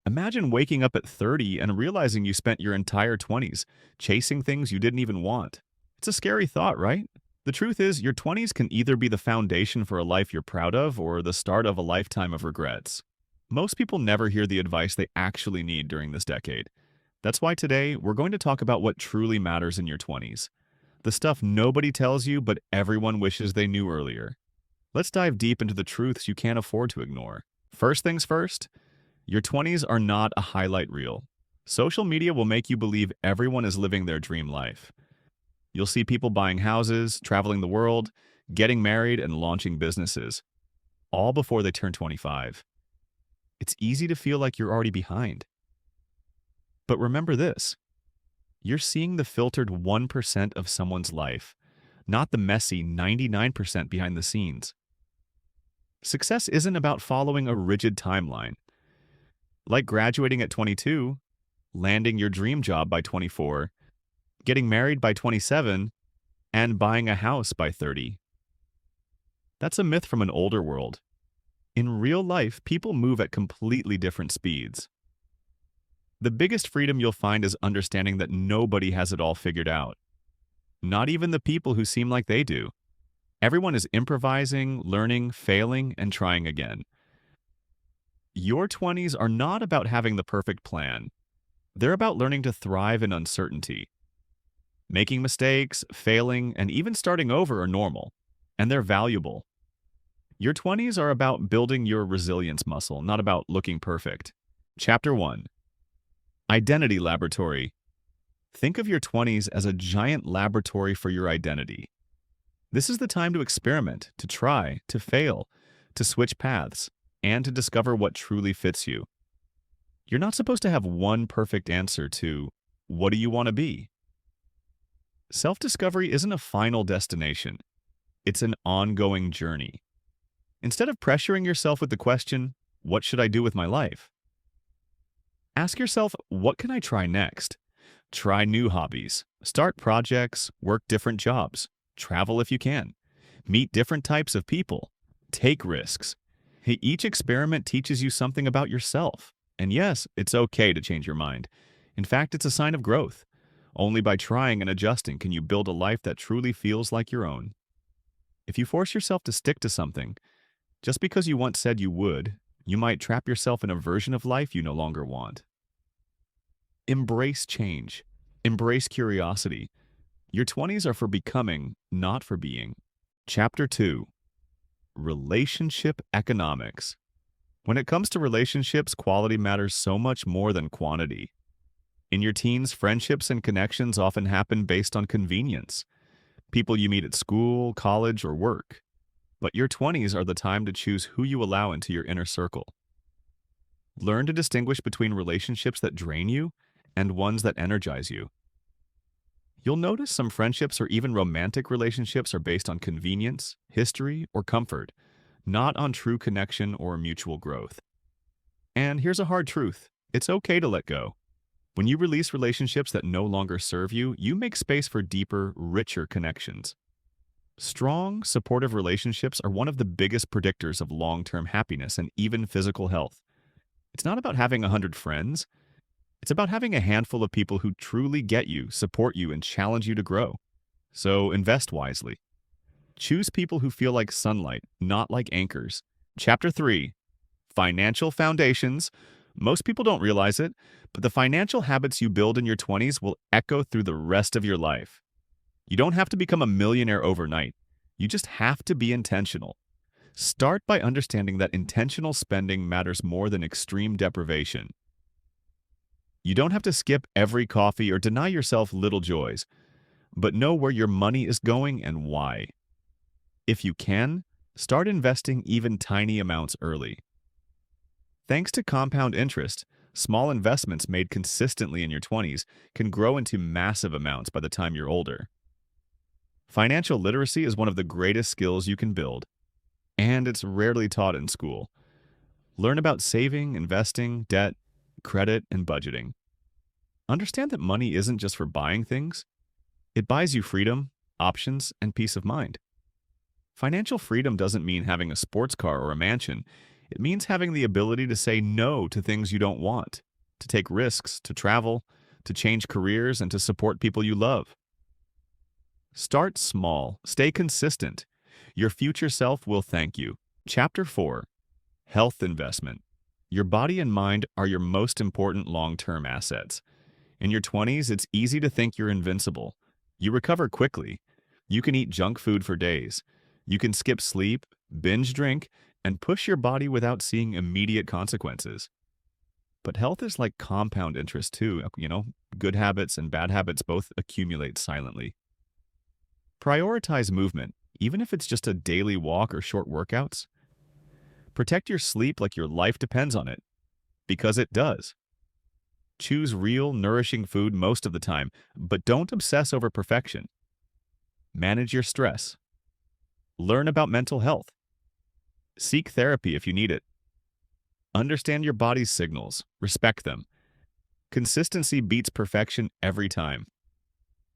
Imagine waking up at 30 and realizing you spent your entire 20s chasing things you didn't even want. It's a scary thought, right? The truth is, your 20s can either be the foundation for a life you're proud of or the start of a lifetime of regrets. Most people never hear the advice they actually need during this decade. That's why today, we're going to talk about what truly matters in your 20s. The stuff nobody tells you, but everyone wishes they knew earlier. Let's dive deep into the truths you can't afford to ignore. First things first, your 20s are not a highlight reel. Social media will make you believe everyone is living their dream life. You'll see people buying houses, traveling the world, getting married, and launching businesses, all before they turn 25. It's easy to feel like you're already behind. But remember this, you're seeing the filtered 1% of someone's life, not the messy 99% behind the scenes. Success isn't about following a rigid timeline. Like graduating at 22, landing your dream job by 24, getting married by 27, and buying a house by 30. That's a myth from an older world. In real life, people move at completely different speeds. The biggest freedom you'll find is understanding that nobody has it all figured out. Not even the people who seem like they do. Everyone is improvising, learning, failing, and trying again. Your 20s are not about having the perfect plan. They're about learning to thrive in uncertainty. Making mistakes, failing, and even starting over are normal, and they're valuable. Your 20s are about building your resilience muscle, not about looking perfect. Chapter 1. Identity Laboratory. Think of your 20s as a giant laboratory for your identity. This is the time to experiment, to try, to fail, to switch paths, and to discover what truly fits you. You're not supposed to have one perfect answer to, what do you want to be? Self-discovery isn't a final destination. It's an ongoing journey. Instead of pressuring yourself with the question, what should I do with my life? Ask yourself, what can I try next? Try new hobbies, start projects, work different jobs, travel if you can, meet different types of people, take risks. Each experiment teaches you something about yourself. And yes, it's okay to change your mind. In fact, it's a sign of growth. Only by trying and adjusting can you build a life that truly feels like your own. If you force yourself to stick to something, just because you once said you would, you might trap yourself in a version of life you no longer want. Embrace change. Embrace curiosity. Your 20s are for becoming, not for being. Chapter 2. Relationship Economics. When it comes to relationships, quality matters so much more than quantity. In your teens, friendships and connections often happen based on convenience. People you meet at school, college, or work. But your 20s are the time to choose who you allow into your inner circle. Learn to distinguish between relationships that drain you and ones that energize you. You'll notice some friendships or even romantic relationships are based on convenience, history, or comfort, not on true connection or mutual growth. And here's a hard truth. It's okay to let go. When you release relationships that no longer serve you, you make space for deeper, richer connections. Strong, supportive relationships are one of the biggest predictors of long-term happiness and even physical health. It's not about having 100 friends. It's about having a handful of people who truly get you, support you, and challenge you to grow. So invest wisely. Choose people who feel like sunlight, not like anchors. Chapter 3. Financial Foundations. Most people don't realize it, but the financial habits you build in your 20s will echo through the rest of your life. You don't have to become a millionaire overnight. You just have to be intentional. Start by understanding that intentional spending matters more than extreme deprivation. You don't have to skip every coffee or deny yourself little joys, but know where your money is going and why. If you can, start investing even tiny amounts early. Thanks to compound interest, small investments made consistently in your 20s can grow into massive amounts by the time you're older. Financial literacy is one of the greatest skills you can build, and it's rarely taught in school. Learn about saving, investing, debt, credit, and budgeting. Understand that money isn't just for buying things. It buys you freedom, options, and peace of mind. Financial freedom doesn't mean having a sports car or a mansion. It means having the ability to say no to things you don't want, to take risks, to travel, to change careers, and to support people you love. Start small, stay consistent. Your future self will thank you. Chapter 4: Health Investment. Your body and mind are your most important long-term assets. In your 20s, it's easy to think you're invincible. You recover quickly. You can eat junk food for days. You can skip sleep, binge drink, and push your body without seeing immediate consequences. But health is like compound interest too. Good habits and bad habits both accumulate silently. Prioritize movement, even if it's just a daily walk or short workouts. Protect your sleep like your life depends on it, because it does. Choose real, nourishing food most of the time, but don't obsess over perfection. Manage your stress. Learn about mental health. Seek therapy if you need it. Understand your body's signals. Respect them. Consistency beats perfection every time.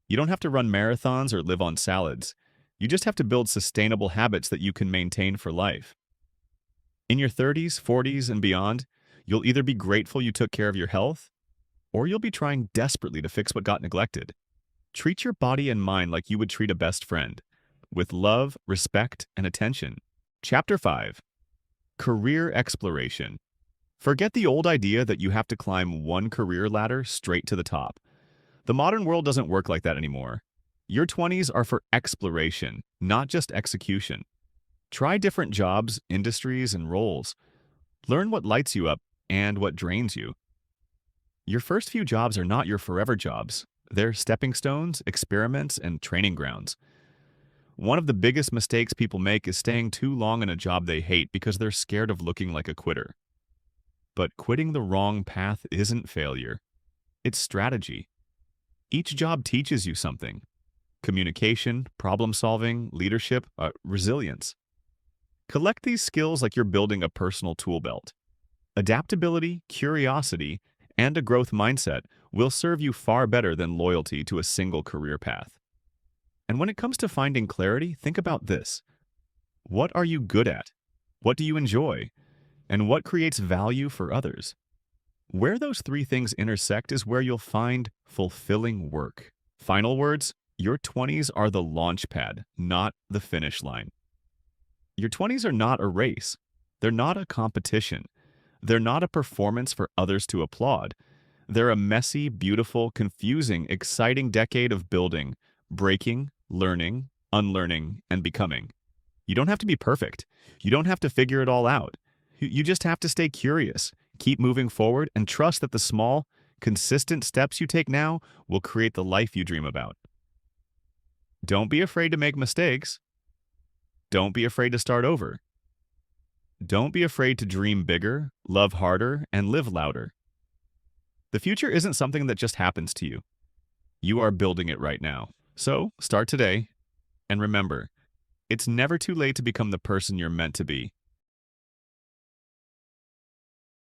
You don't have to run marathons or live on salads. You just have to build sustainable habits that you can maintain for life. In your 30s, 40s, and beyond, you'll either be grateful you took care of your health, or you'll be trying desperately to fix what got neglected. Treat your body and mind like you would treat a best friend, with love, respect, and attention. Chapter 5: Career Exploration. Forget the old idea that you have to climb one career ladder straight to the top. The modern world doesn't work like that anymore. Your 20s are for exploration, not just execution. Try different jobs, industries, and roles. Learn what lights you up and what drains you. Your first few jobs are not your forever jobs. They're stepping stones, experiments, and training grounds. One of the biggest mistakes people make is staying too long in a job they hate because they're scared of looking like a quitter. But quitting the wrong path isn't failure. It's strategy. Each job teaches you something: communication, problem solving, leadership, resilience. Collect these skills like you're building a personal tool belt. Adaptability, curiosity, and a growth mindset will serve you far better than loyalty to a single career path. And when it comes to finding clarity, think about this. What are you good at? What do you enjoy? And what creates value for others? Where those three things intersect is where you'll find fulfilling work. Final words: your 20s are the launch pad, not the finish line. Your 20s are not a race. They're not a competition. They're not a performance for others to applaud. They're a messy, beautiful, confusing, exciting decade of building, breaking, learning, unlearning, and becoming. You don't have to be perfect. You don't have to figure it all out. You just have to stay curious, keep moving forward, and trust that the small, consistent steps you take now will create the life you dream about. Don't be afraid to make mistakes. Don't be afraid to start over. Don't be afraid to dream bigger, love harder, and live louder. The future isn't something that just happens to you. You are building it right now. So, start today, and remember, it's never too late to become the person you're meant to be.